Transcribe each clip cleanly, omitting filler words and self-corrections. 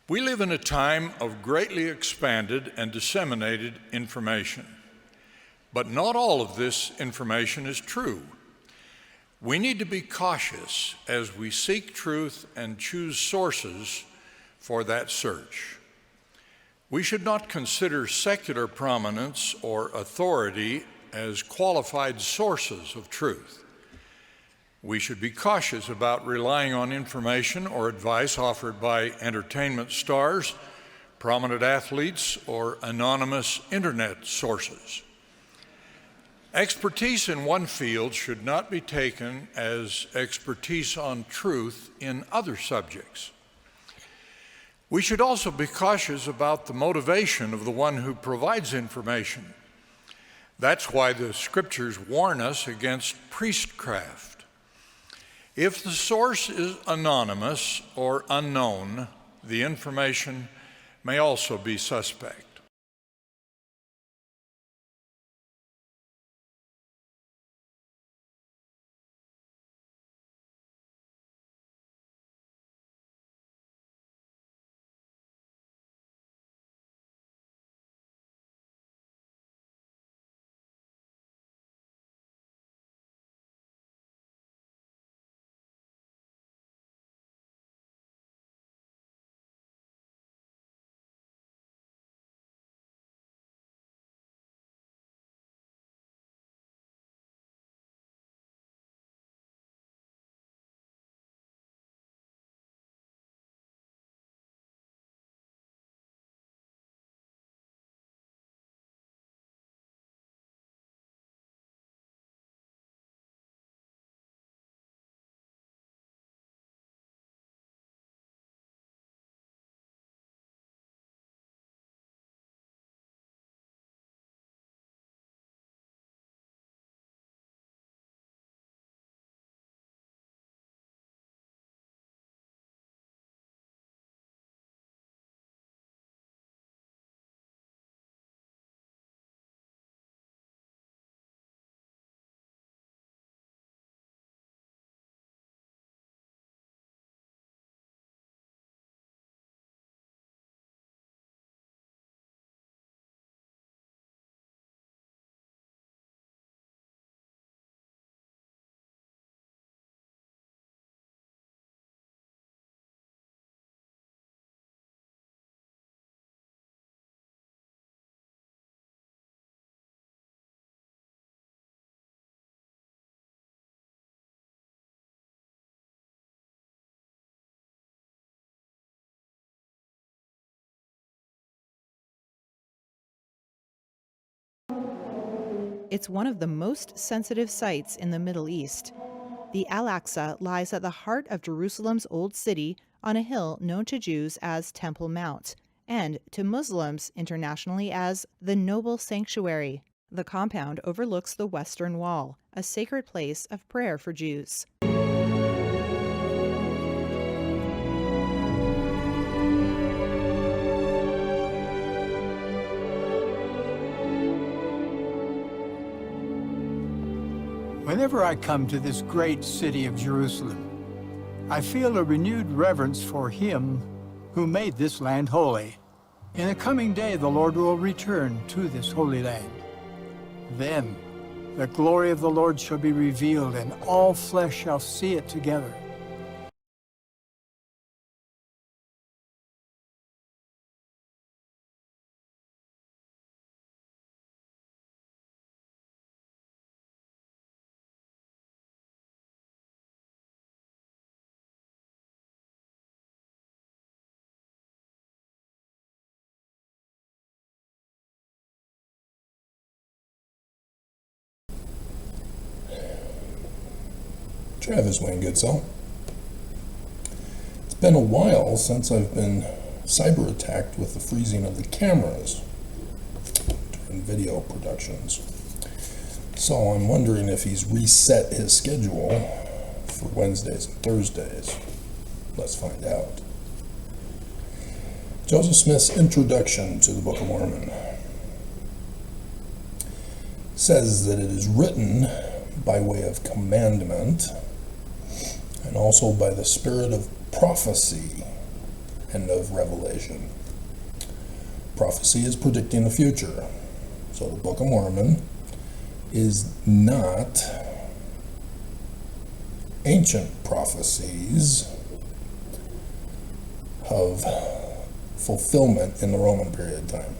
We live in a time of greatly expanded and disseminated information, but not all of this information is true. We need to be cautious as we seek truth and choose sources for that search. We should not consider secular prominence or authority as qualified sources of truth. We should be cautious about relying on information or advice offered by entertainment stars, prominent athletes, or anonymous internet sources. Expertise in one field should not be taken as expertise on truth in other subjects. We should also be cautious about the motivation of the one who provides information. That's why the scriptures warn us against priestcraft. If the source is anonymous or unknown, the information may also be suspect. It's one of the most sensitive sites in the Middle East. The Al-Aqsa lies at the heart of Jerusalem's Old City on a hill known to Jews as Temple Mount and to Muslims internationally as the Noble Sanctuary. The compound overlooks the Western Wall, a sacred place of prayer for Jews. Whenever I come to this great city of Jerusalem, I feel a renewed reverence for Him who made this land holy. In the coming day, the Lord will return to this holy land. Then the glory of the Lord shall be revealed, and all flesh shall see it together. Travis Wayne Goodsell. It's been a while since I've been cyber attacked with the freezing of the cameras during video productions. So I'm wondering if he's reset his schedule for Wednesdays and Thursdays. Let's find out. Joseph Smith's introduction to the Book of Mormon says that it is written by way of commandment and also by the spirit of prophecy end of Revelation. Prophecy is predicting the future. So the Book of Mormon is not ancient prophecies of fulfillment in the Roman period of time.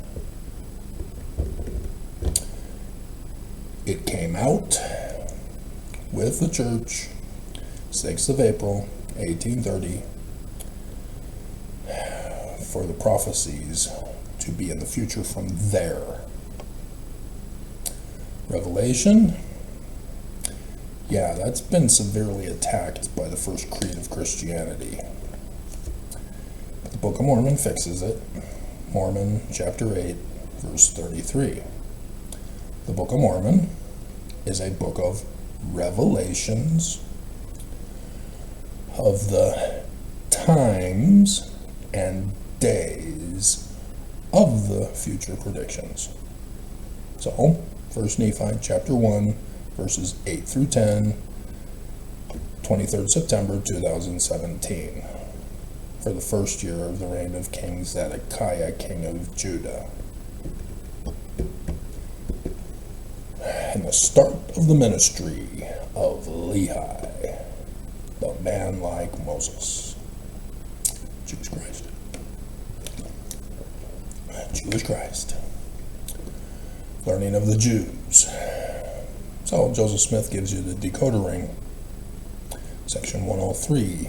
It came out with the church 6th of April 1830 for the prophecies to be in the future from there. Revelation, yeah, that's been severely attacked by the first creed of Christianity. But the Book of Mormon fixes it. Mormon chapter 8, verse 33. The Book of Mormon is a book of revelations of the times and days of the future predictions. So, 1 Nephi chapter 1, verses 8 through 10, 23rd September 2017, for the first year of the reign of King Zedekiah, king of Judah. And the start of the ministry of Lehi, the man like Moses. Jesus Christ. Jewish Christ. Learning of the Jews. So Joseph Smith gives you the decoder ring, section 103,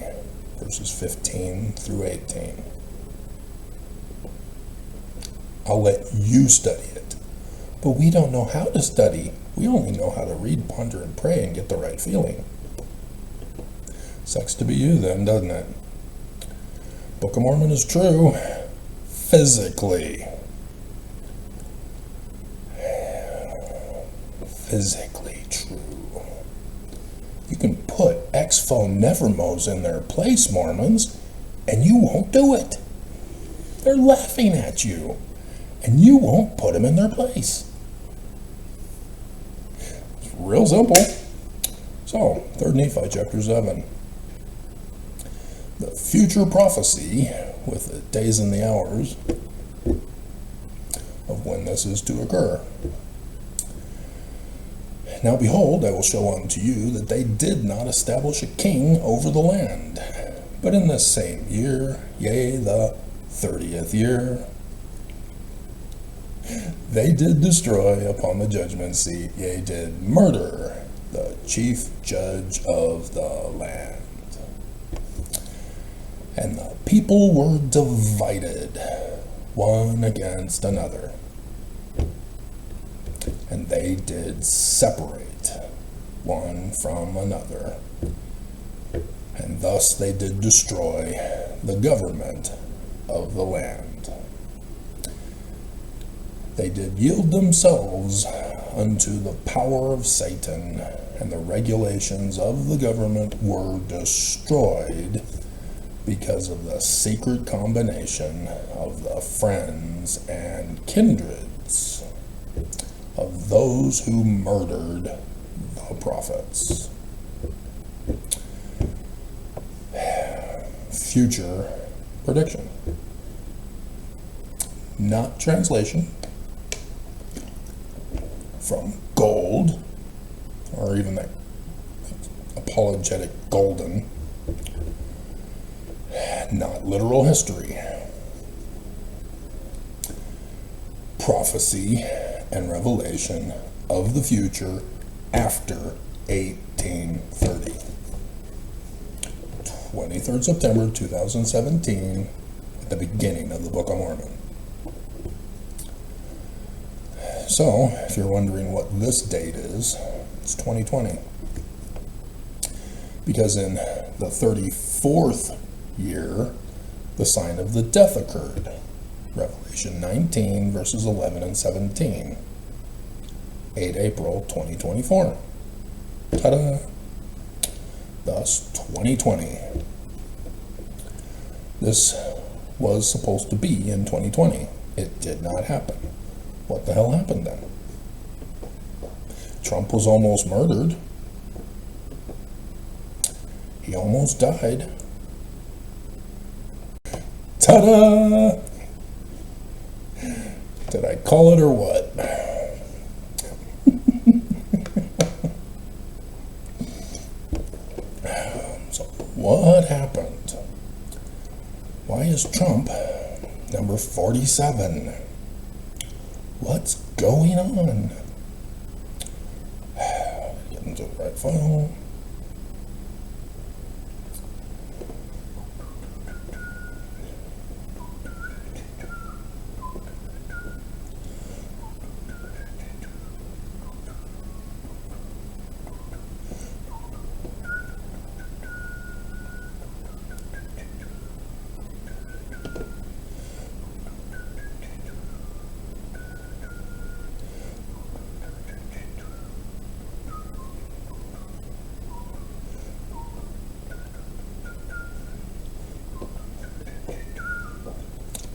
verses 15 through 18. I'll let you study it, but we don't know how to study. We only know how to read, ponder, and pray and get the right feeling. Sucks to be you then, doesn't it? Book of Mormon is true, physically. Physically true. You can put X-Phone Nevermos in their place, Mormons, and you won't do it. They're laughing at you, and you won't put them in their place. It's real simple. So, 3 Nephi chapter 7. The future prophecy with the days and the hours of when this is to occur. Now behold, I will show unto you that they did not establish a king over the land, but in this same year, yea, the 30th year, they did destroy upon the judgment seat, yea, did murder the chief judge of the land. And the people were divided one against another. And they did separate one from another. And thus they did destroy the government of the land. They did yield themselves unto the power of Satan, and the regulations of the government were destroyed because of the secret combination of the friends and kindreds of those who murdered the prophets. Future prediction. Not translation from gold, or even that apologetic golden. Not literal history. Prophecy and revelation of the future after 1830. 23rd September 2017, at the beginning of the Book of Mormon. So, if you're wondering what this date is, it's 2020. Because in the 34th year, the sign of the death occurred. Revelation 19, verses 11 and 17. 8 April 2024. Ta-da! Thus, 2020. This was supposed to be in 2020. It did not happen. What the hell happened then? Trump was almost murdered. He almost died. Ta-da! Did I call it or what? So, what happened? Why is Trump number 47? What's going on? Get into the right file.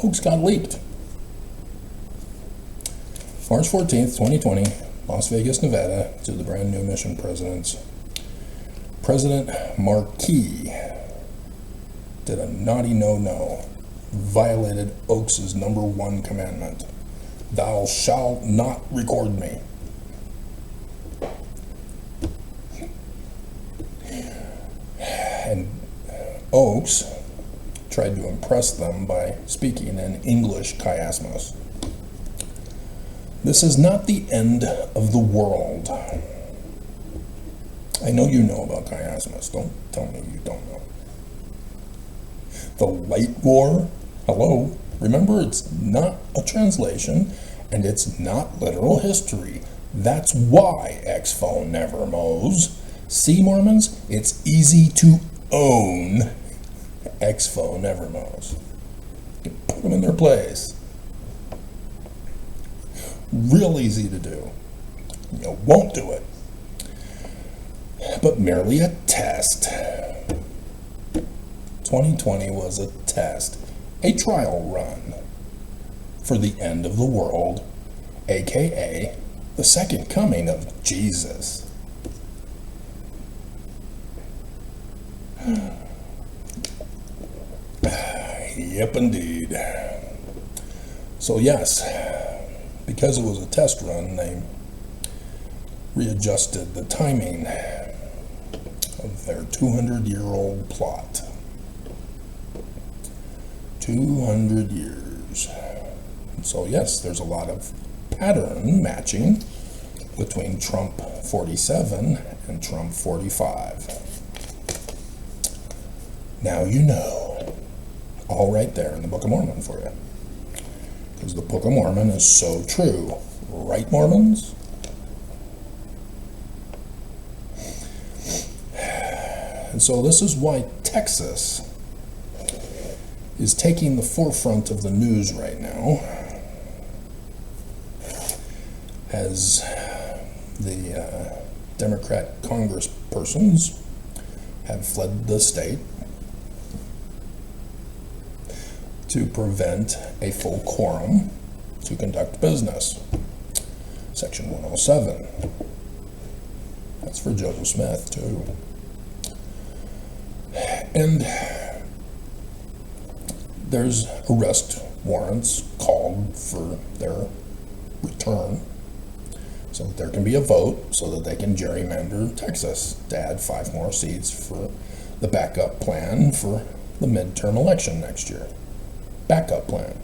Oaks got leaked. March 14th, 2020, Las Vegas, Nevada, to the brand new mission presidents. President Marquis did a naughty no-no, violated Oaks' #1 commandment. Thou shalt not record me. And Oaks tried to impress them by speaking in English chiasmus. This is not the end of the world. I know you know about chiasmus. Don't tell me you don't know. The Light War? Hello? Remember, it's not a translation, and it's not literal history. That's why Expo never mows. See, Mormons? It's easy to own Expo never mows. You put them in their place. Real easy to do. You won't do it. But merely a test. 2020 was a test, a trial run for the end of the world, aka the second coming of Jesus. Yep, indeed. So yes, because it was a test run, they readjusted the timing of their 200-year-old plot. 200 years. So yes, there's a lot of pattern matching between Trump 47 and Trump 45. Now you know. All right there in the Book of Mormon for you. Because the Book of Mormon is so true. Right, Mormons? And so this is why Texas is taking the forefront of the news right now, as the Democrat congresspersons have fled the state to prevent a full quorum to conduct business. Section 107. That's for Joseph Smith, too. And there's arrest warrants called for their return so that there can be a vote so that they can gerrymander Texas to add 5 more seats for the backup plan for the midterm election next year. Backup plan.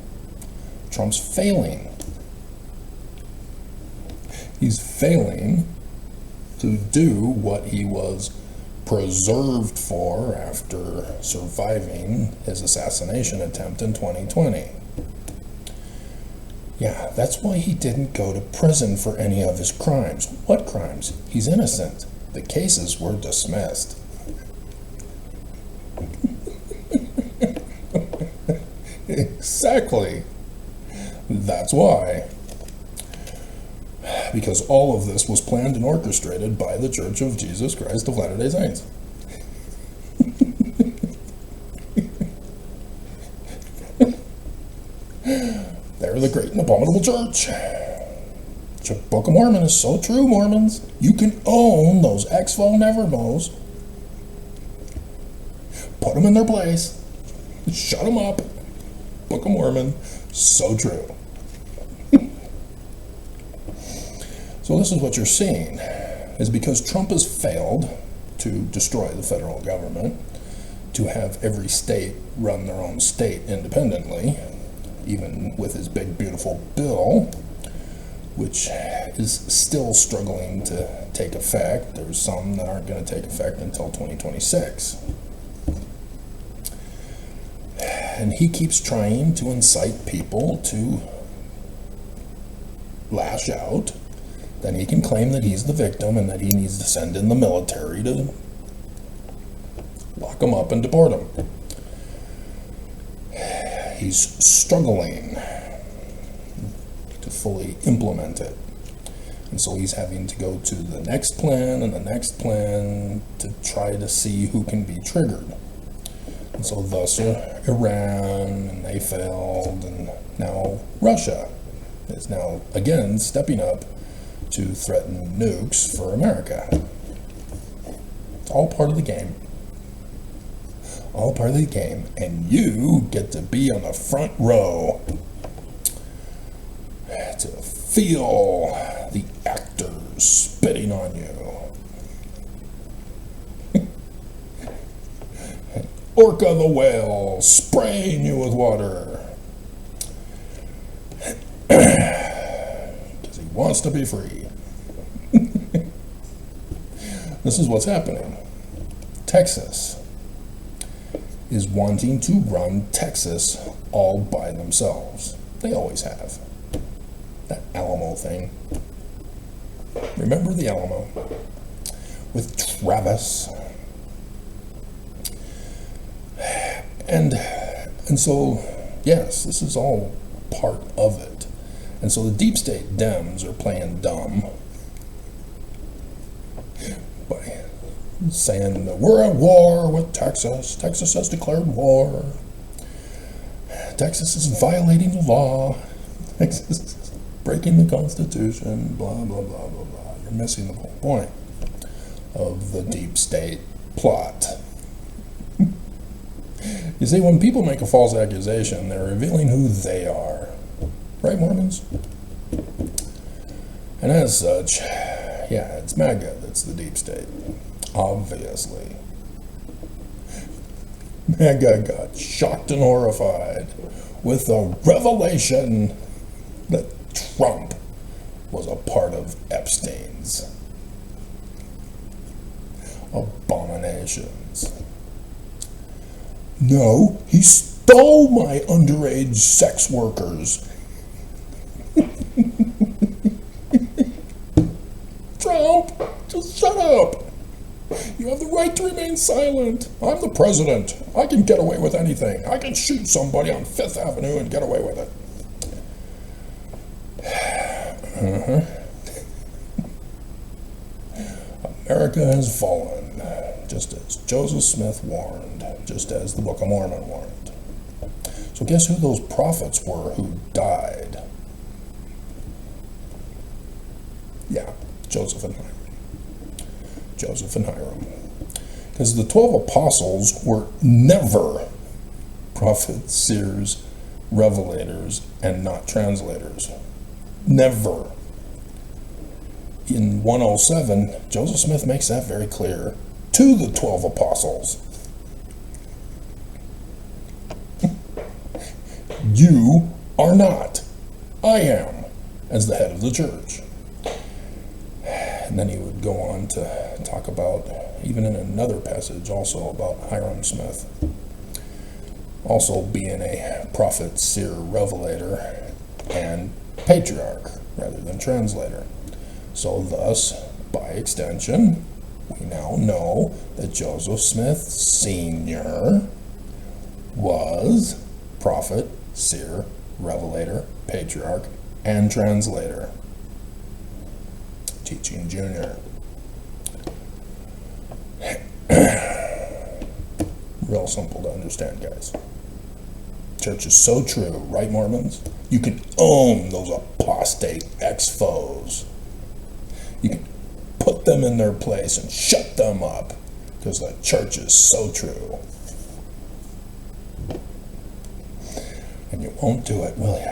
Trump's failing. He's failing to do what he was preserved for after surviving his assassination attempt in 2020. Yeah, that's why he didn't go to prison for any of his crimes. What crimes? He's innocent. The cases were dismissed. Exactly. That's why. Because all of this was planned and orchestrated by the Church of Jesus Christ of Latter-day Saints. They're the great and abominable church. The Book of Mormon is so true, Mormons. You can own those Expo Nevermos. Put them in their place. Shut them up. Book of Mormon, so true. So this is what you're seeing, is because Trump has failed to destroy the federal government, to have every state run their own state independently, even with his big, beautiful bill, which is still struggling to take effect. There's some that aren't going to take effect until 2026. And he keeps trying to incite people to lash out. Then he can claim that he's the victim and that he needs to send in the military to lock him up and deport him. He's struggling to fully implement it. And so he's having to go to the next plan and the next plan to try to see who can be triggered. And so thus Iran, and they failed, and now Russia is now again stepping up to threaten nukes for America. It's all part of the game. All part of the game, and you get to be on the front row to feel the actors spitting on you. Orca the whale spraying you with water. Because he wants to be free. This is what's happening. Texas is wanting to run Texas all by themselves. They always have. That Alamo thing. Remember the Alamo? With Travis. And so, yes, this is all part of it. And so the deep state Dems are playing dumb by saying that we're at war with Texas. Texas has declared war. Texas is violating the law. Texas is breaking the Constitution, blah, blah, blah, blah, blah. You're missing the whole point of the deep state plot. You see, when people make a false accusation, they're revealing who they are. Right, Mormons? And as such, yeah, it's MAGA that's the deep state. Obviously. MAGA got shocked and horrified with the revelation that Trump was a part of Epstein's abominations. No, he stole my underage sex workers. Trump, just shut up. You have the right to remain silent. I'm the president. I can get away with anything. I can shoot somebody on Fifth Avenue and get away with it. America has fallen, just as Joseph Smith warned, just as the Book of Mormon warned. So guess who those prophets were who died? Yeah, Joseph and Hiram. Joseph and Hiram. Because the 12 apostles were never prophets, seers, revelators, and not translators. Never. In 107, Joseph Smith makes that very clear to the 12 apostles. You are not. I am, as the head of the church. And then he would go on to talk about, even in another passage, also about Hiram Smith also being a prophet, seer, revelator, and patriarch rather than translator. So thus, by extension, we now know that Joseph Smith Sr. was prophet, seer, revelator, patriarch, and translator. Teaching junior. Real simple to understand, guys. Church is so true, right, Mormons? You can own those apostate ex-foes. You can put them in their place and shut them up because the church is so true. And won't do it, will you?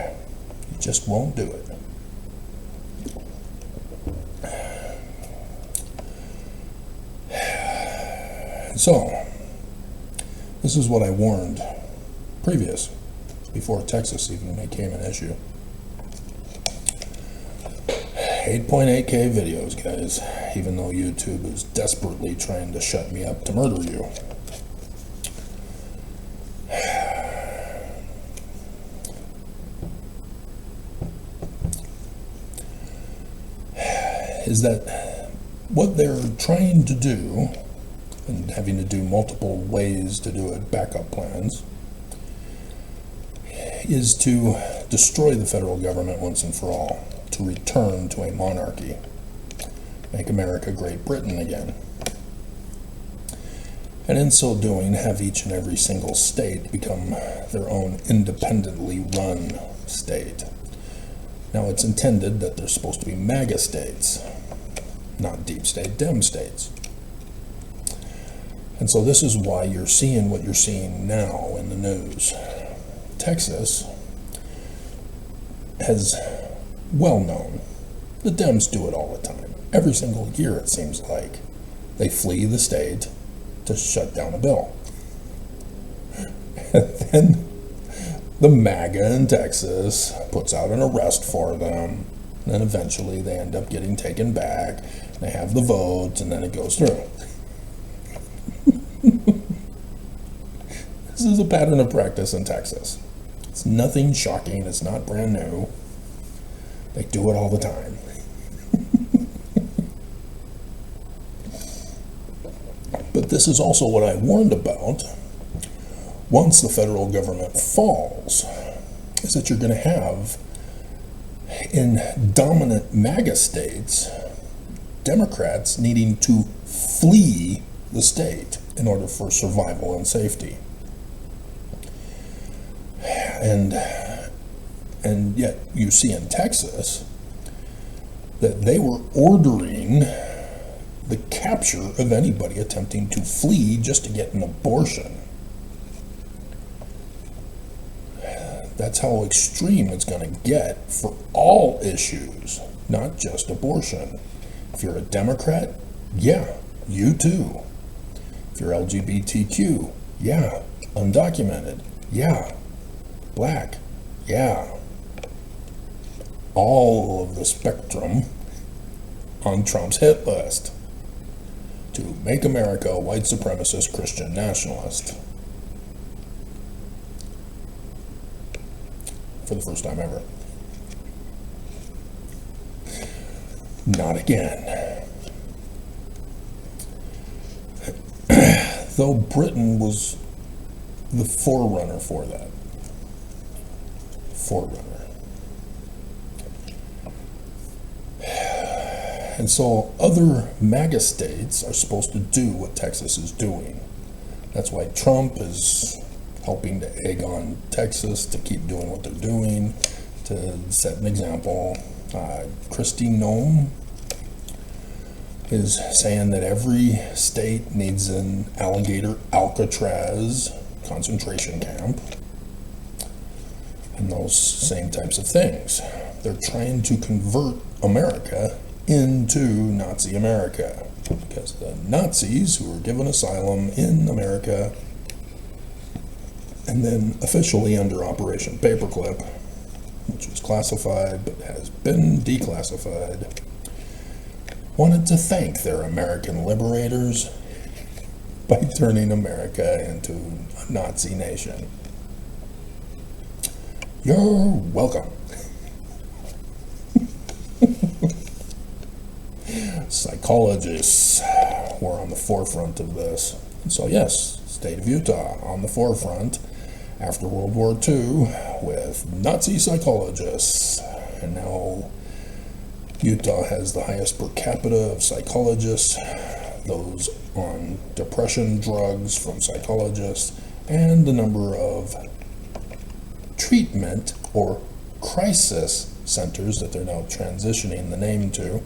You just won't do it. So, this is what I warned before Texas even became an issue. 8.8K videos, guys, even though YouTube is desperately trying to shut me up to murder you. Is that what they're trying to do, and having to do multiple ways to do it, backup plans, is to destroy the federal government once and for all, to return to a monarchy, make America Great Britain again. And in so doing, have each and every single state become their own independently run state. Now, it's intended that they're supposed to be MAGA states, not deep state Dem states. And so this is why you're seeing what you're seeing now in the news. Texas has well known, the Dems do it all the time. Every single year, it seems like, they flee the state to shut down a bill. And then the MAGA in Texas puts out an arrest for them, and then eventually they end up getting taken back, they have the vote, and then it goes through. This is a pattern of practice in Texas. It's nothing shocking, it's not brand new. They do it all the time. But this is also what I warned about. Once the federal government falls, is that you're going to have, in dominant MAGA states, Democrats needing to flee the state in order for survival and safety. And yet you see in Texas that they were ordering the capture of anybody attempting to flee just to get an abortion. That's how extreme it's going to get for all issues, not just abortion. If you're a Democrat, yeah, you too. If you're LGBTQ, yeah. Undocumented, yeah. Black, yeah. All of the spectrum on Trump's hit list to make America a white supremacist Christian nationalist. For the first time ever. Not again. Though Britain was the forerunner for that. Forerunner. And so other MAGA states are supposed to do what Texas is doing. That's why Trump is helping to egg on Texas to keep doing what they're doing, to set an example. Kristi Noem is saying that every state needs an alligator Alcatraz concentration camp, and those same types of things. They're trying to convert America into Nazi America, because the Nazis who were given asylum in America and then officially under Operation Paperclip, which was classified but has been declassified, wanted to thank their American liberators by turning America into a Nazi nation. You're welcome. Psychologists were on the forefront of this. So yes, state of Utah on the forefront after World War II with Nazi psychologists. And now Utah has the highest per capita of psychologists, those on depression drugs from psychologists, and the number of treatment or crisis centers that they're now transitioning the name to.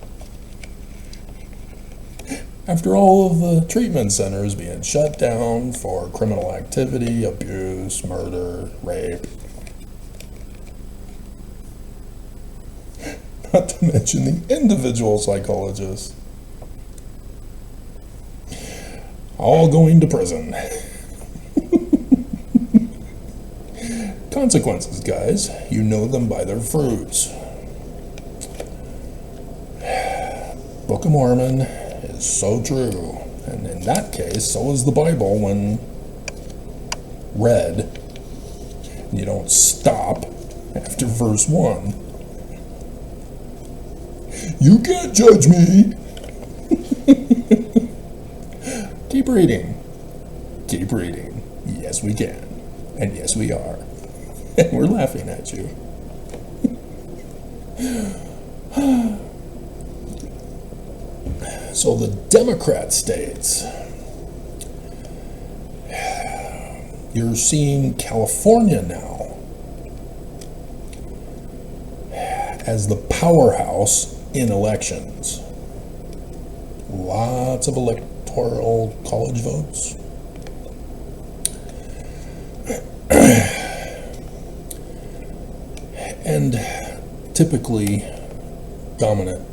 After all of the treatment centers being shut down for criminal activity, abuse, murder, rape, not to mention the individual psychologists, all going to prison. Consequences, guys. You know them by their fruits. Book of Mormon is so true. And in that case, so is the Bible when read. You don't stop after verse 1. You can't judge me. Keep reading. Keep reading. Yes, we can. And yes, we are. And we're laughing at you. So the Democrat states, you're seeing California now as the powerhouse in elections. Lots of electoral college votes. And typically dominant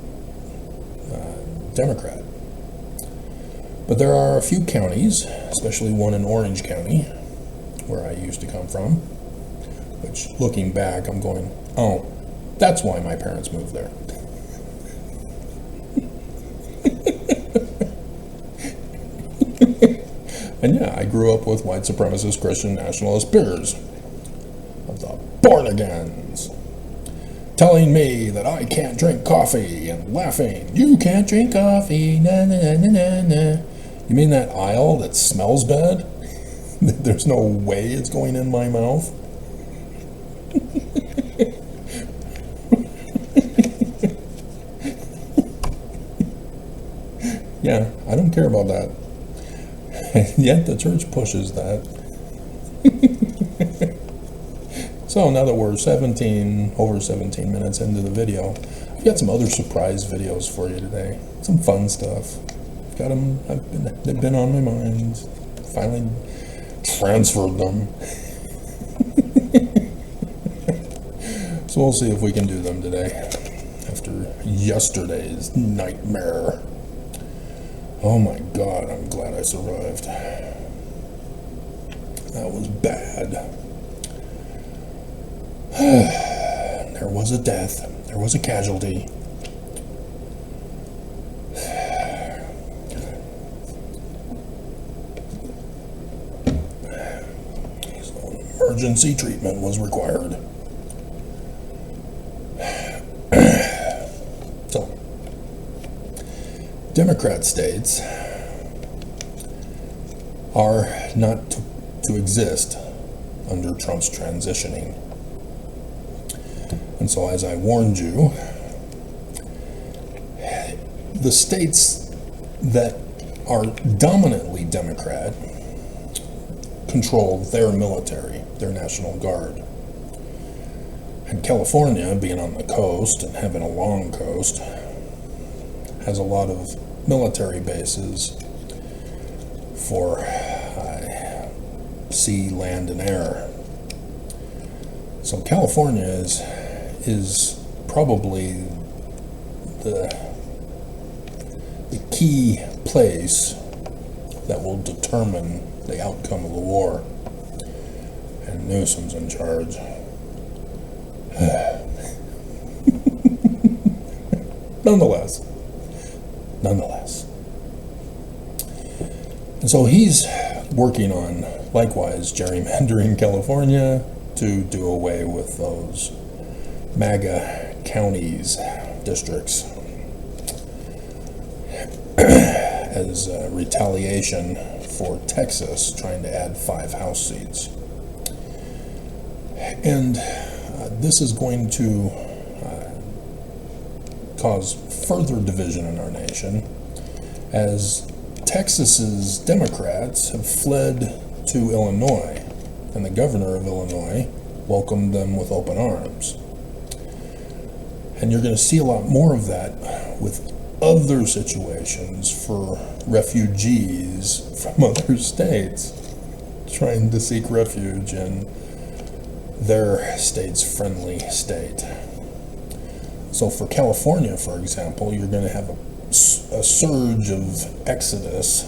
Democrat. But there are a few counties, especially one in Orange County, where I used to come from, which, looking back, I'm going, oh, that's why my parents moved there. And yeah, I grew up with white supremacist Christian nationalist peers of the born-agains, telling me that I can't drink coffee and laughing, you can't drink coffee, na na na na na. You mean that aisle that smells bad? There's no way it's going in my mouth? Yeah, I don't care about that. Yet the church pushes that. So now that we're over 17 minutes into the video, I've got some other surprise videos for you today. Some fun stuff. Got them, they've been on my mind. Finally transferred them. So we'll see if we can do them today after yesterday's nightmare. Oh my God, I'm glad I survived. That was bad. There was a death. There was a casualty. So emergency treatment was required. So, Democrat states are not to exist under Trump's transitioning. And so, as I warned you, the states that are dominantly Democrat control their military, their National Guard. And California, being on the coast and having a long coast, has a lot of military bases for sea, land, and air. So California is probably the key place that will determine the outcome of the war. And Newsom's in charge. Nonetheless. And so he's working on, likewise, gerrymandering California to do away with those MAGA counties, districts, as retaliation for Texas trying to add 5 House seats. And this is going to cause further division in our nation, as Texas's Democrats have fled to Illinois, and the governor of Illinois welcomed them with open arms. And you're going to see a lot more of that with other situations for refugees from other states trying to seek refuge in their state's friendly state. So for California, for example, you're going to have a surge of exodus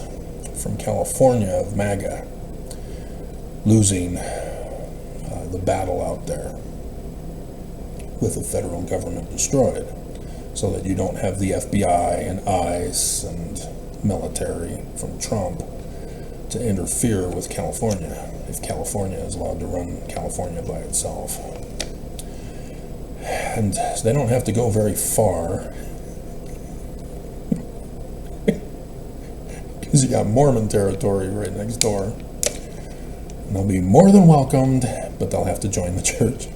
from California of MAGA, losing the battle out there with the federal government destroyed, so that you don't have the FBI and ICE and military from Trump to interfere with California, if California is allowed to run California by itself. And they don't have to go very far, because you got Mormon territory right next door. And they'll be more than welcomed, but they'll have to join the church.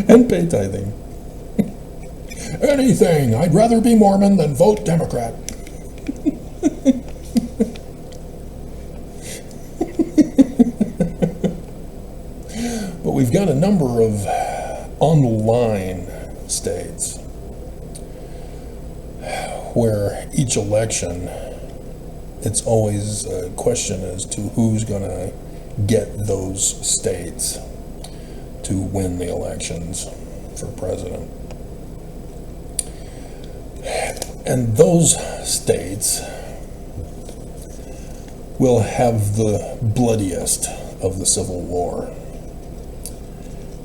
And pay tithing. Anything. I'd rather be Mormon than vote Democrat. But we've got a number of online states where each election, it's always a question as to who's going to get those states to win the elections for president. And those states will have the bloodiest of the Civil War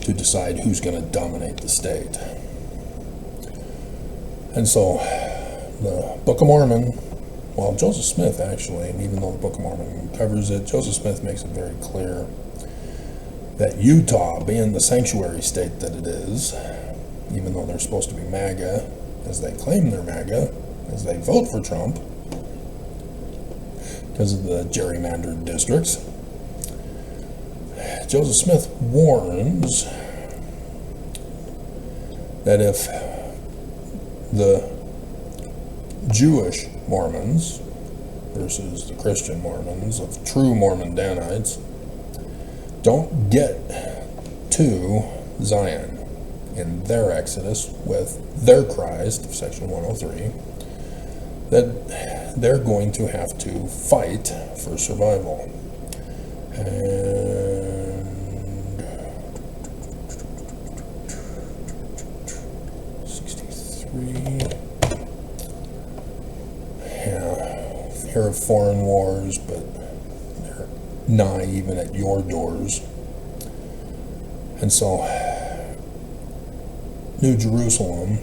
to decide who's going to dominate the state. And so the Book of Mormon, well, Joseph Smith actually, and even though the Book of Mormon covers it, Joseph Smith makes it very clear that Utah, being the sanctuary state that it is, even though they're supposed to be MAGA, as they claim they're MAGA, as they vote for Trump, because of the gerrymandered districts, Joseph Smith warns that if the Jewish Mormons versus the Christian Mormons of true Mormon Danites don't get to Zion in their exodus with their Christ of section 103, that they're going to have to fight for survival. And 63. Yeah, hear of foreign wars, but they're nigh even at your doors. And so New Jerusalem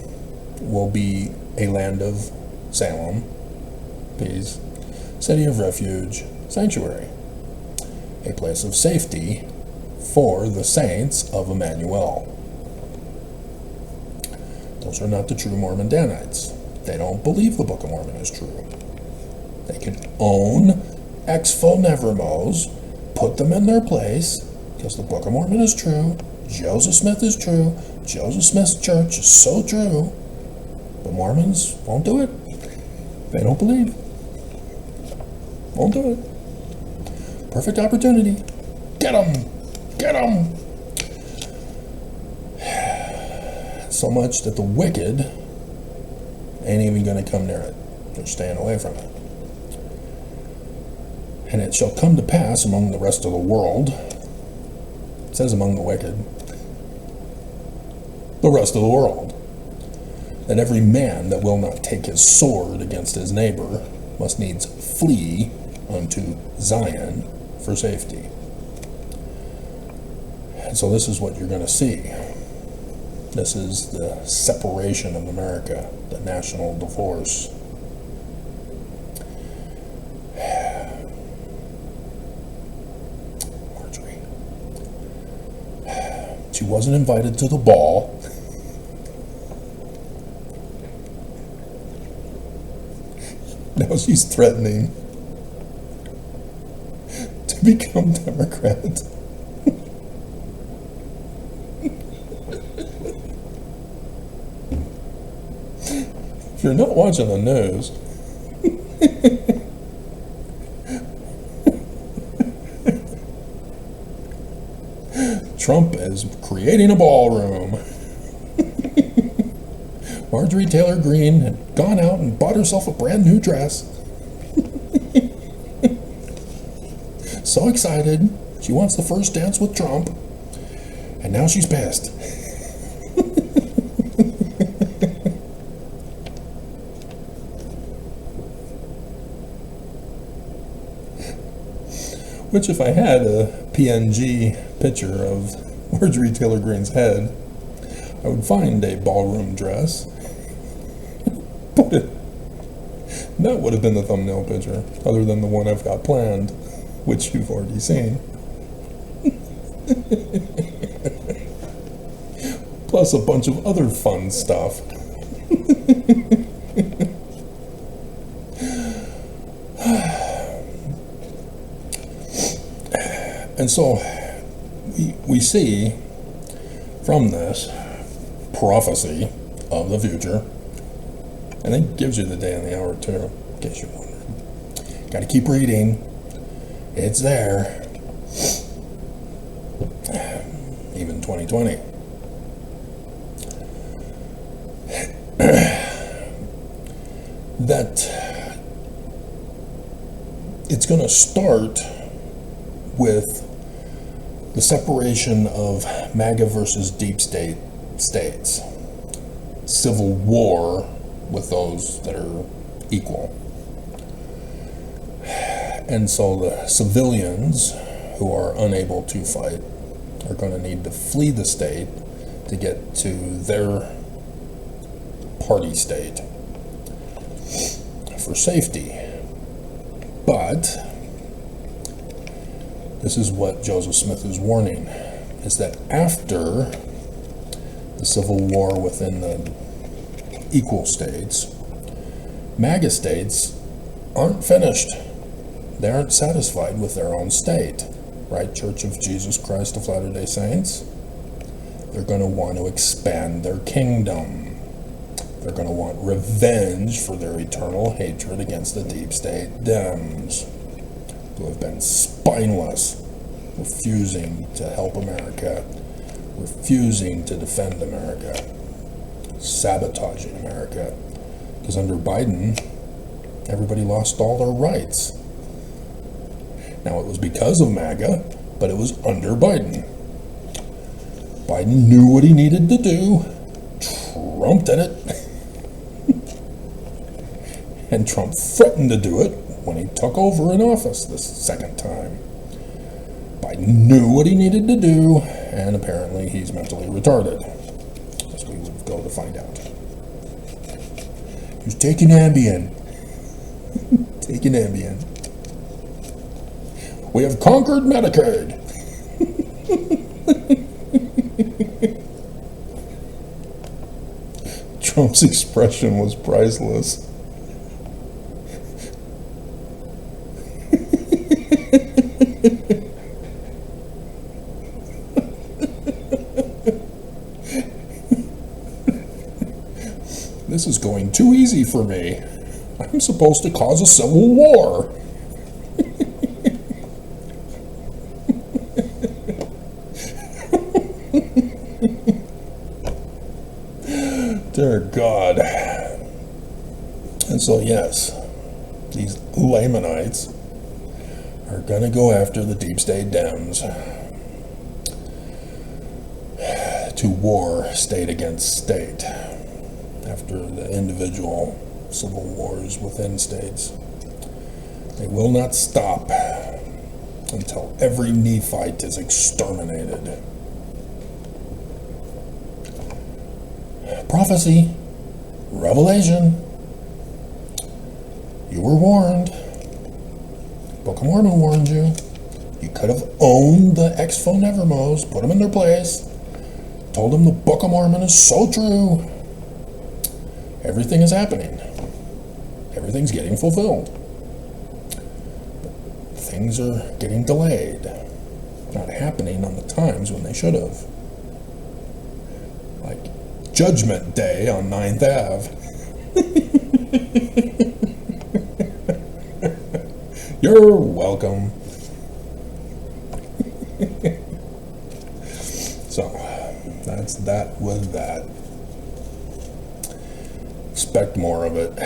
will be a land of Salem, peace, city of refuge, sanctuary, a place of safety for the saints of Emmanuel. Those are not the true Mormon Danites. They don't believe the Book of Mormon is true. They can own ex-fo nevermos, put them in their place, because the Book of Mormon is true, Joseph Smith is true, Joseph Smith's church is so true, but Mormons won't do it. They don't believe. Won't do it. Perfect opportunity. Get them! Get them! So much that the wicked ain't even going to come near it. They're staying away from it. And it shall come to pass among the rest of the world, it says among the wicked, the rest of the world, that every man that will not take his sword against his neighbor must needs flee unto Zion for safety. And so this is what you're going to see. This is the separation of America, the national divorce. Marjorie. She wasn't invited to the ball. Now she's threatening to become Democrat. If you're not watching the news, Trump is creating a ballroom. Marjorie Taylor Greene had gone out and bought herself a brand new dress. So excited. She wants the first dance with Trump. And now she's pissed. Which, if I had a PNG picture of Marjorie Taylor Greene's head, I would find a ballroom dress, put it. That would have been the thumbnail picture, other than the one I've got planned, which you've already seen. Plus a bunch of other fun stuff. And so we see from this prophecy of the future, and it gives you the day and the hour too, in case you're wondering. Got to keep reading. It's there. Even 2020. That it's going to start with the separation of MAGA versus deep state states. Civil war with those that are equal. And so the civilians who are unable to fight are going to need to flee the state to get to their party state for safety. But this is what Joseph Smith is warning, is that after the civil war within the equal states, MAGA states aren't finished. They aren't satisfied with their own state, right? Church of Jesus Christ of Latter-day Saints. They're going to want to expand their kingdom. They're going to want revenge for their eternal hatred against the deep state Dems, who have been spineless, refusing to help America, refusing to defend America, sabotaging America. Because under Biden, everybody lost all their rights. Now, it was because of MAGA, but it was under Biden. Biden knew what he needed to do. Trump did it. And Trump threatened to do it when he took over in office this second time. Biden knew what he needed to do, and apparently he's mentally retarded, as we would go to find out. He's taking Ambien. Taking Ambien. We have conquered Medicaid. Trump's expression was priceless. This is going too easy for me. I'm supposed to cause a civil war. Dear God. And so, yes, these Lamanites are going to go after the deep state Dems to war state against state after the individual civil wars within states. They will not stop until every Nephite is exterminated. Prophecy, revelation. You were warned. Book of Mormon warned you. You could have owned the Expo Nevermos, put them in their place, told them the Book of Mormon is so true. Everything is happening. Everything's getting fulfilled. But things are getting delayed. Not happening on the times when they should have. Like Judgment Day on 9th Ave. You're welcome. So, that's that with that. Expect more of it.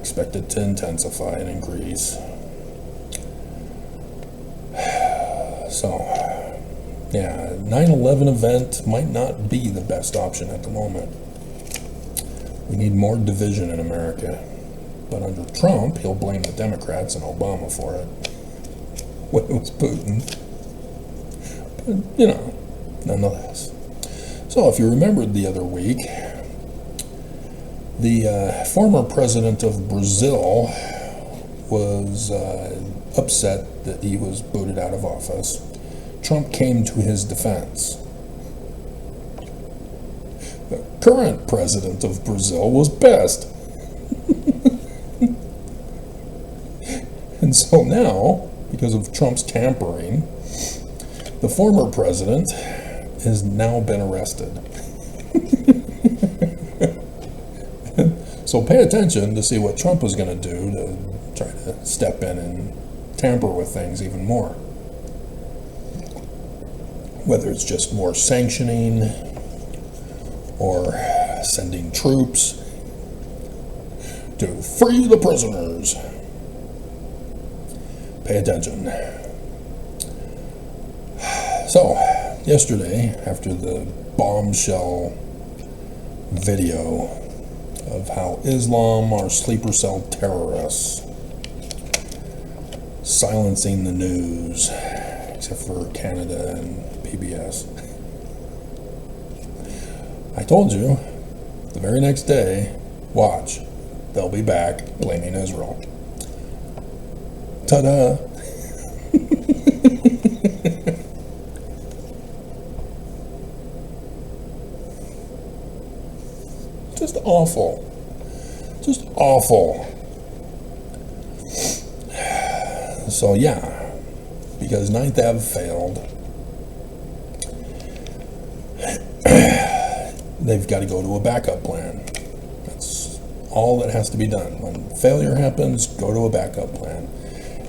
Expect it to intensify and increase. So, Yeah, 9/11 event might not be the best option at the moment. We need more division in America. But under Trump, he'll blame the Democrats and Obama for it. When it was Putin. But, you know, nonetheless. So if you remembered the other week, the former president of Brazil was upset that he was booted out of office. Trump came to his defense. The current president of Brazil was pissed. And so now, because of Trump's tampering, the former president has now been arrested. So pay attention to see what Trump is going to do to try to step in and tamper with things even more. Whether it's just more sanctioning or sending troops to free the prisoners. Pay attention. So, yesterday, after the bombshell video of how Islam are sleeper cell terrorists, silencing the news, except for Canada and PBS, I told you, the very next day, watch, they'll be back blaming Israel. Ta-da! Just awful. Just awful. So yeah, because 9th Ave failed, they've got to go to a backup plan. That's all that has to be done. When failure happens, go to a backup plan.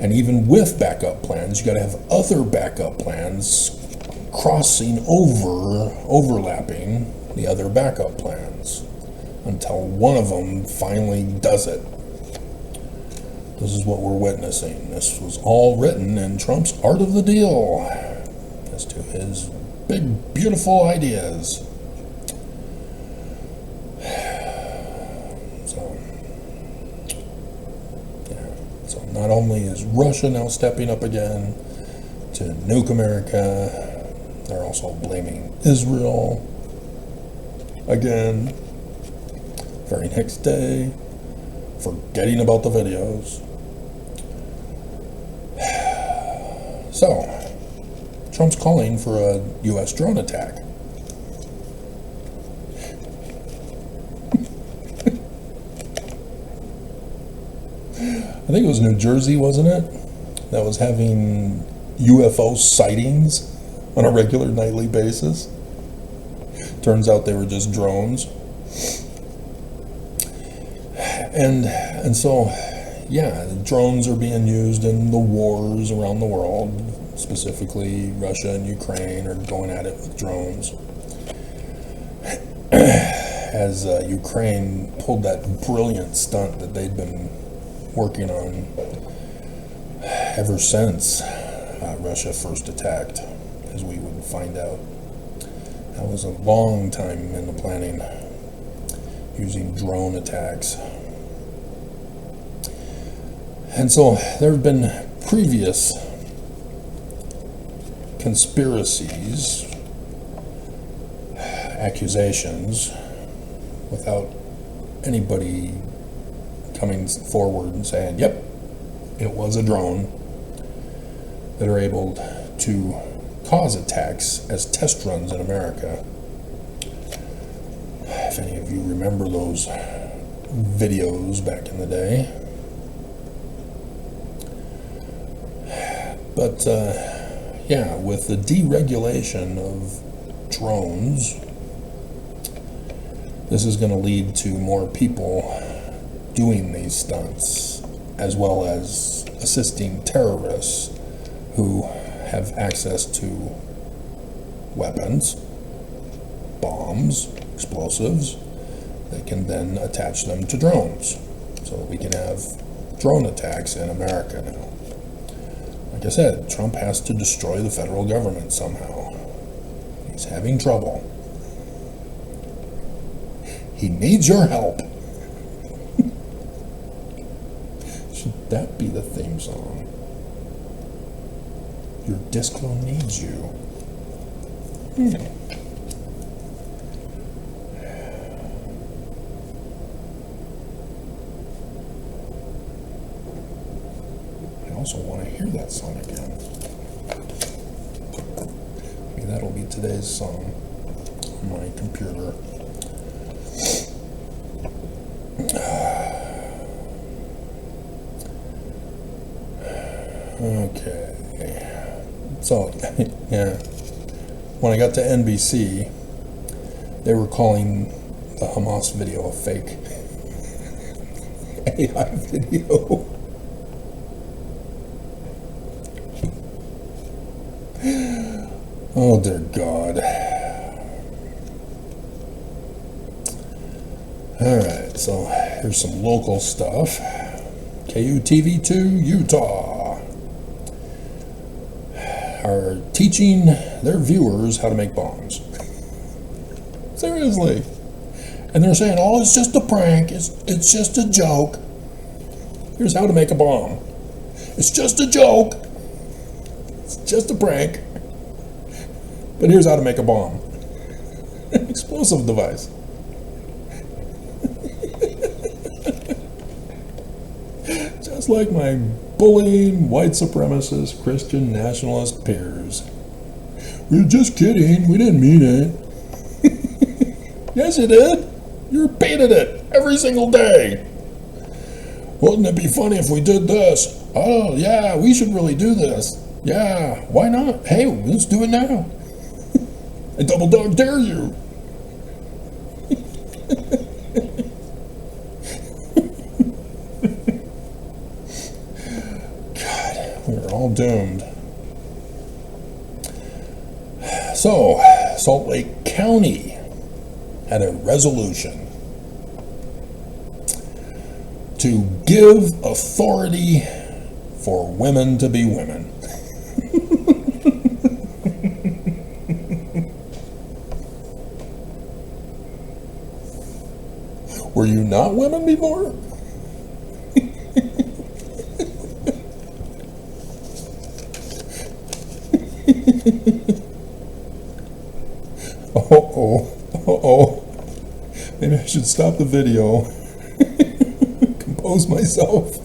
And even with backup plans, you got to have other backup plans overlapping the other backup plans until one of them finally does it. This is what we're witnessing. This was all written in Trump's Art of the Deal as to his big, beautiful ideas. So not only is Russia now stepping up again to nuke America, they're also blaming Israel again. Very next day, forgetting about the videos. So, Trump's calling for a U.S. drone attack. I think it was New Jersey, wasn't it? That was having UFO sightings on a regular nightly basis. Turns out they were just drones. And so, yeah, drones are being used in the wars around the world. Specifically, Russia and Ukraine are going at it with drones. As Ukraine pulled that brilliant stunt that they'd been working on ever since Russia first attacked, as we would find out. That was a long time in the planning, using drone attacks. And so there have been previous conspiracies, accusations, without anybody coming forward and saying, yep, it was a drone, that are able to cause attacks as test runs in America. If any of you remember those videos back in the day. But yeah, with the deregulation of drones, this is going to lead to more people doing these stunts, as well as assisting terrorists who have access to weapons, bombs, explosives. They can then attach them to drones, so that we can have drone attacks in America now. Like I said, Trump has to destroy the federal government somehow. He's having trouble. He needs your help. Should that be the theme song? Your disco needs you. I also want to hear that song again. Maybe that'll be today's song on my computer. Okay. So, yeah. When I got to NBC, they were calling the Hamas video a fake AI video. Oh, dear God. Alright, so here's some local stuff. KUTV2 Utah are teaching their viewers how to make bombs. Seriously. And they're saying, oh, it's just a prank, it's just a joke. Here's how to make a bomb. It's just a joke. It's just a prank. But here's how to make a bomb. An explosive device. Just like my bullying, white supremacist, Christian nationalist peers. We're just kidding, we didn't mean it. Yes, you did. You repeated it every single day. Wouldn't it be funny if we did this? Oh, yeah, we should really do this. Yeah, why not? Hey, let's do it now. I double dog dare you. God, we're all doomed. So, Salt Lake County had a resolution to give authority for women to be women. Were you not women before? Uh-oh. Maybe I should stop the video. Compose myself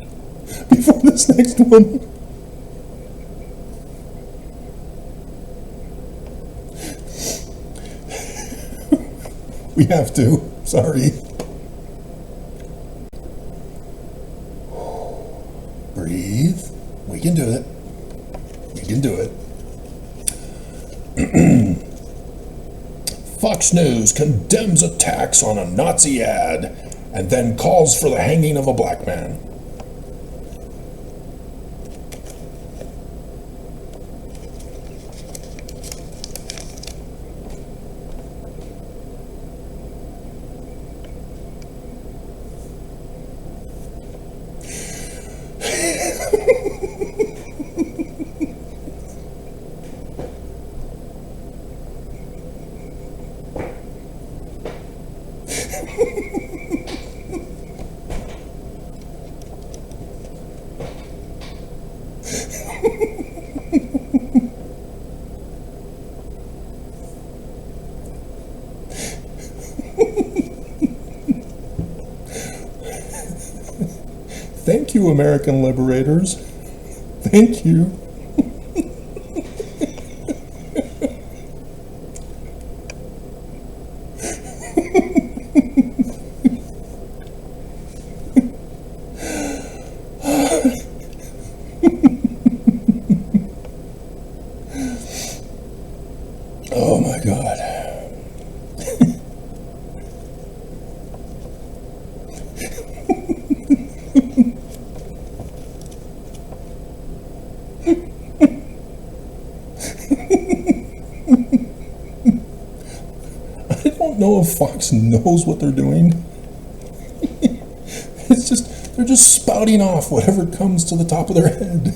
before this next one. We have to. Sorry. Breathe. We can do it. We can do it. Fox News condemns attacks on a Nazi ad and then calls for the hanging of a black man. Thank you, American liberators. Thank you. Oh my God. I don't know if Fox knows what they're doing. It's just, they're just spouting off whatever comes to the top of their head.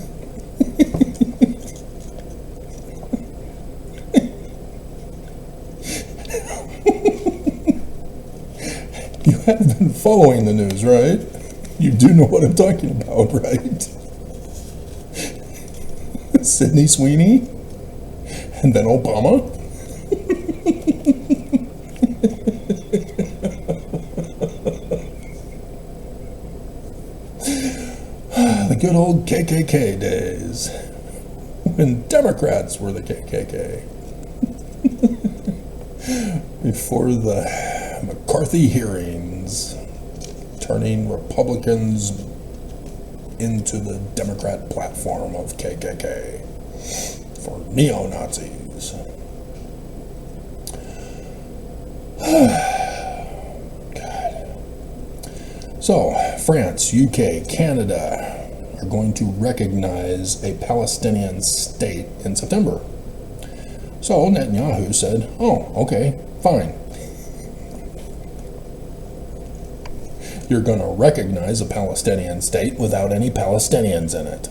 You have been following the news, right? You do know what I'm talking about, right? Sydney Sweeney, and then Obama. The good old KKK days, when Democrats were the KKK. Before the McCarthy hearings, turning Republicans into the Democrat platform of KKK for neo-Nazis. God. So, France, UK, Canada are going to recognize a Palestinian state in September. So Netanyahu said, oh, okay, fine. You're going to recognize a Palestinian state without any Palestinians in it.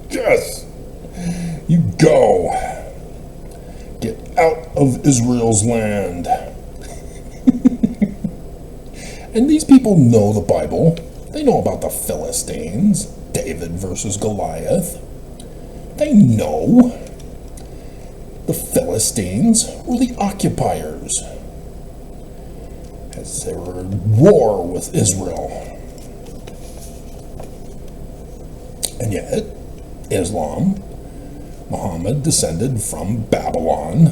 Yes! You go. Get out of Israel's land. And these people know the Bible. They know about the Philistines, David versus Goliath. They know the Philistines were the occupiers as they were at war with Israel. And yet, Islam, Muhammad descended from Babylon,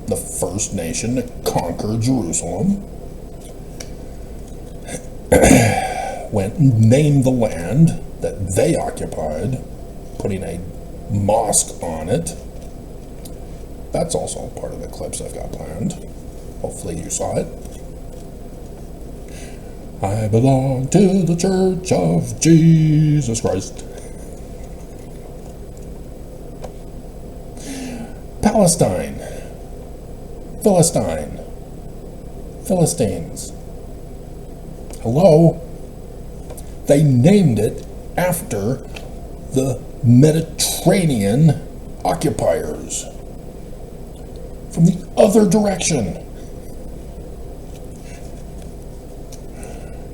the first nation to conquer Jerusalem, went and named the land that they occupied, putting a mosque on it. That's also part of the clips I've got planned. Hopefully you saw it. I belong to the Church of Jesus Christ. Palestine. Philistine. Philistines. Hello? They named it after the Mediterranean occupiers from the other direction.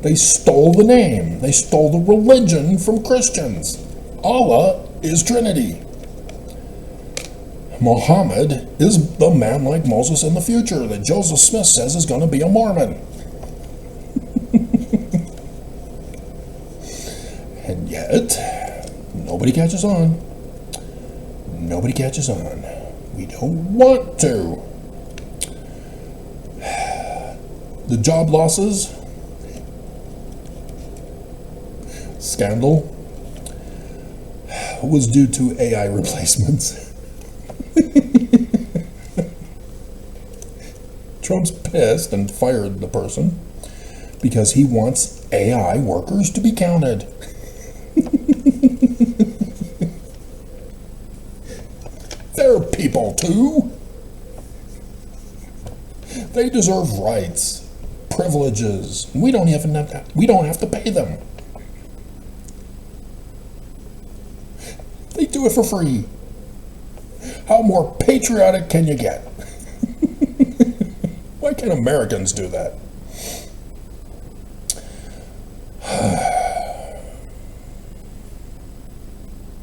They stole the name. They stole the religion from Christians. Allah is Trinity. Muhammad is the man like Moses in the future that Joseph Smith says is going to be a Mormon. And yet, nobody catches on. Nobody catches on. We don't want to. The job losses, scandal, was due to AI replacements. Trump's pissed and fired the person because he wants AI workers to be counted. They're people too. They deserve rights, privileges. We don't have to pay them. They do it for free. How more patriotic can you get? Why can't Americans do that?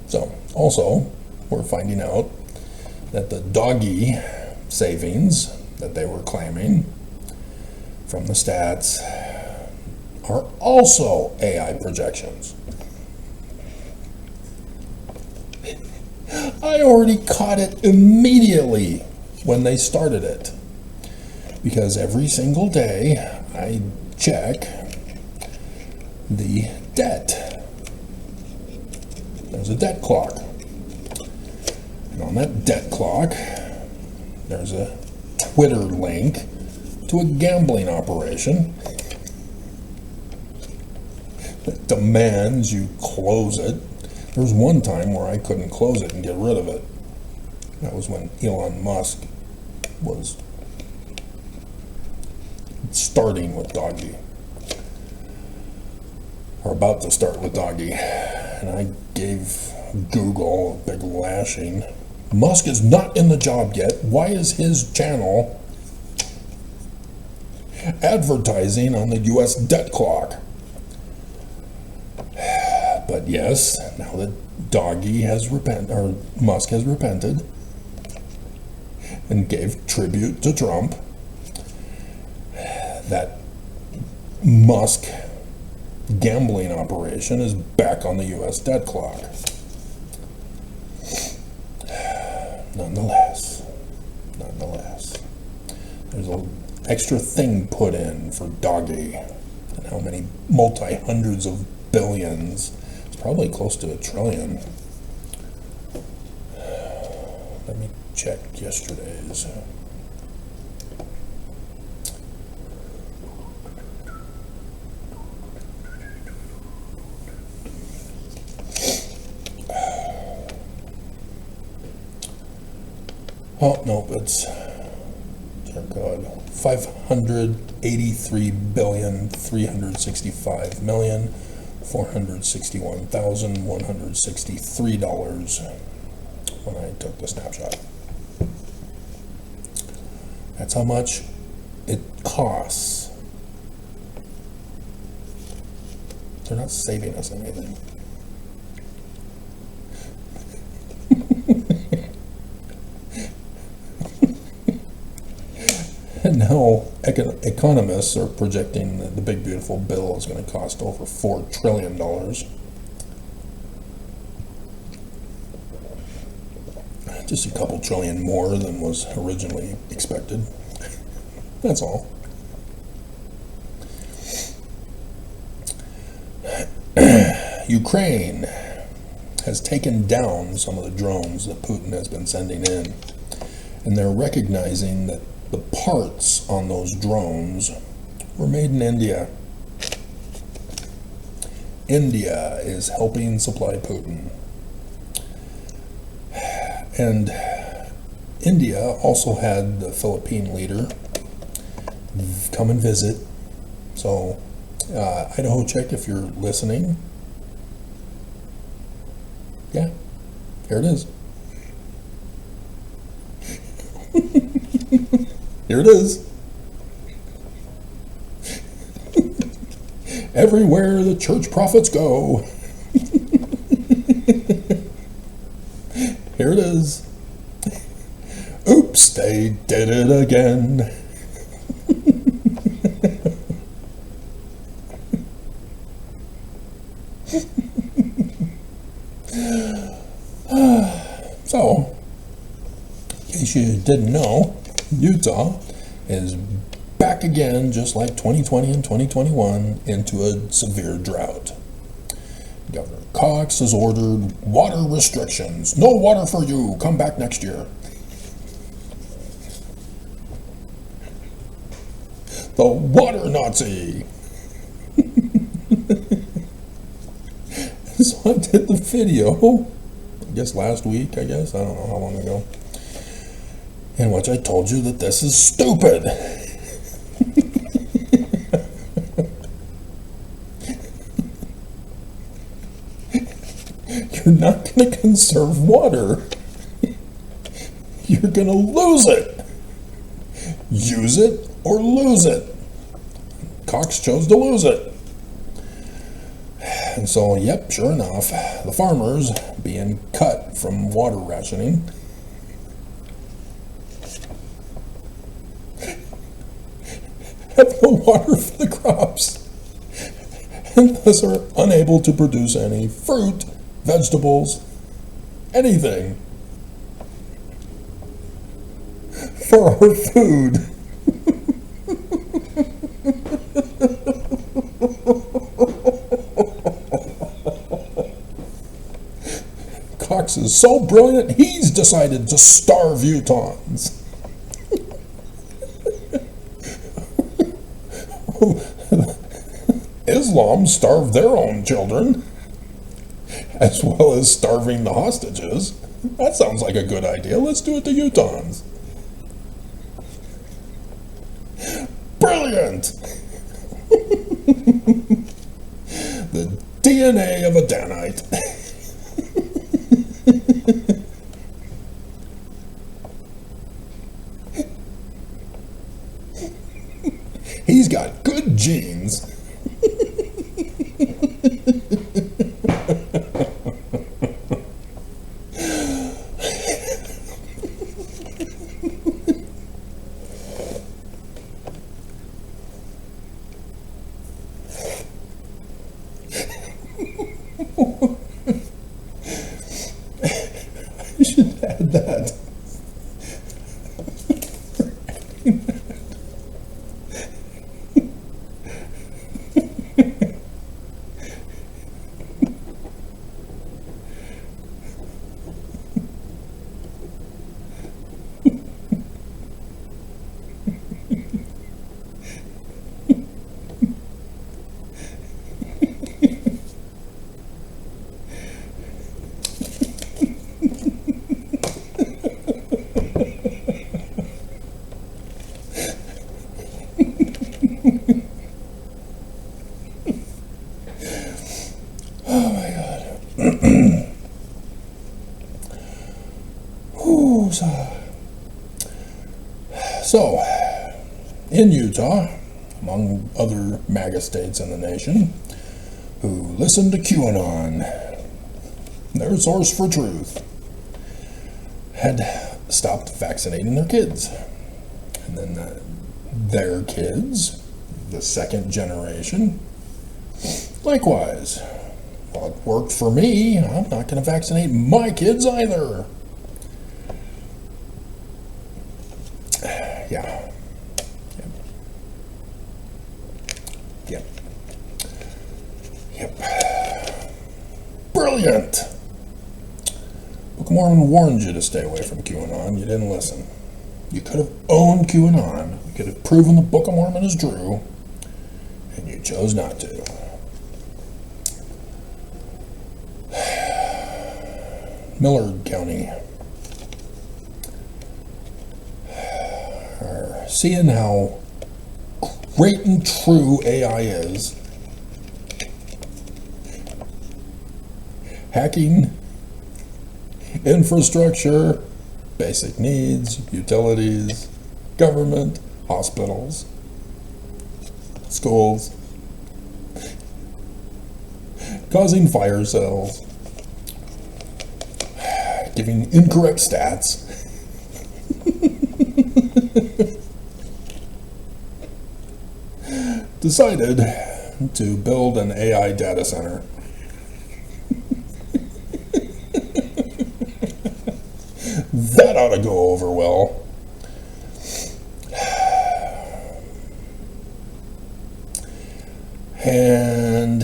So, also, we're finding out that the doggy savings that they were claiming from the stats are also AI projections. I already caught it immediately when they started it, because every single day I check the debt. There's a debt clock. And on that debt clock, there's a Twitter link to a gambling operation that demands you close it. There was one time where I couldn't close it and get rid of it. That was when Elon Musk was starting with Doggy, or about to start with Doggy, and I gave Google a big lashing Musk is not in the job yet. Why is his channel advertising on the U.S. debt clock? But yes, now that Musk has repented and gave tribute to Trump, that Musk gambling operation is back on the U.S. debt clock. Nonetheless, there's an extra thing put in for doggy, and how many multi-hundreds of billions. It's probably close to $1 trillion. Let me check yesterday's. Oh, no, it's, dear God, 583,365,461,163 when I took the snapshot. That's how much it costs. They're not saving us anything. And now economists are projecting that the big beautiful bill is going to cost over $4 trillion. Just a couple trillion more than was originally expected. That's all. Ukraine has taken down some of the drones that Putin has been sending in, and they're recognizing that the parts on those drones were made in India. India is helping supply Putin. And India also had the Philippine leader come and visit. So, Idaho Chick, if you're listening, yeah, here it is. Here it is. Everywhere the church prophets go. Here it is. Oops, they did it again. So, in case you didn't know, Utah is back again, just like 2020 and 2021, into a severe drought. Governor Cox has ordered water restrictions. No water for you. Come back next year. The water Nazi. So I did the video, I guess last week, I don't know how long ago, in which I told you that this is stupid. You're not going to conserve water. You're going to lose it. Use it or lose it. Cox chose to lose it. And so, yep, sure enough, the farmers being cut from water rationing have no water for the crops, and thus are unable to produce any fruit, vegetables, anything for our food. Cox is so brilliant, he's decided to starve Utahns. Islam starved their own children, as well as starving the hostages. That sounds like a good idea. Let's do it to Utahns. Brilliant! The DNA of a Danite. genes. I should add that. Oh my God. Ooh, so, in Utah, among other MAGA states in the nation, who listened to QAnon, their source for truth, had stopped vaccinating their kids. And then their kids, the second generation, likewise. Well, it worked for me. I'm not going to vaccinate my kids either. Yeah. Yep. Brilliant. Book of Mormon warned you to stay away from QAnon. You didn't listen. You could have owned QAnon. You could have proven the Book of Mormon is true, and you chose not to. Millard County are seeing how great and true AI is. Hacking infrastructure, basic needs, utilities, government, hospitals, schools, causing fire sales, giving incorrect stats, decided to build an AI data center. That ought to go over well. And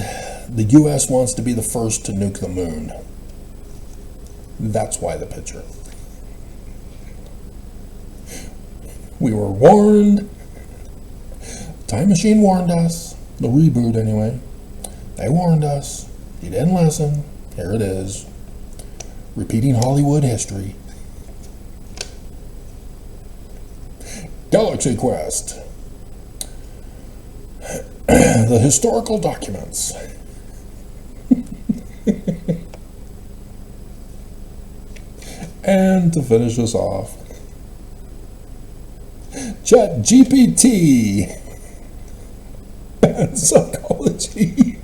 the U.S. wants to be the first to nuke the moon. That's why the picture. We were warned. Time Machine warned us. The reboot, anyway. They warned us. You didn't listen. Here it is. Repeating Hollywood history. Galaxy Quest. The historical documents. And to finish us off, ChatGPT and psychology.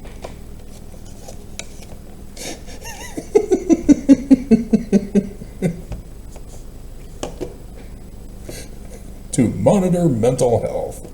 To monitor mental health.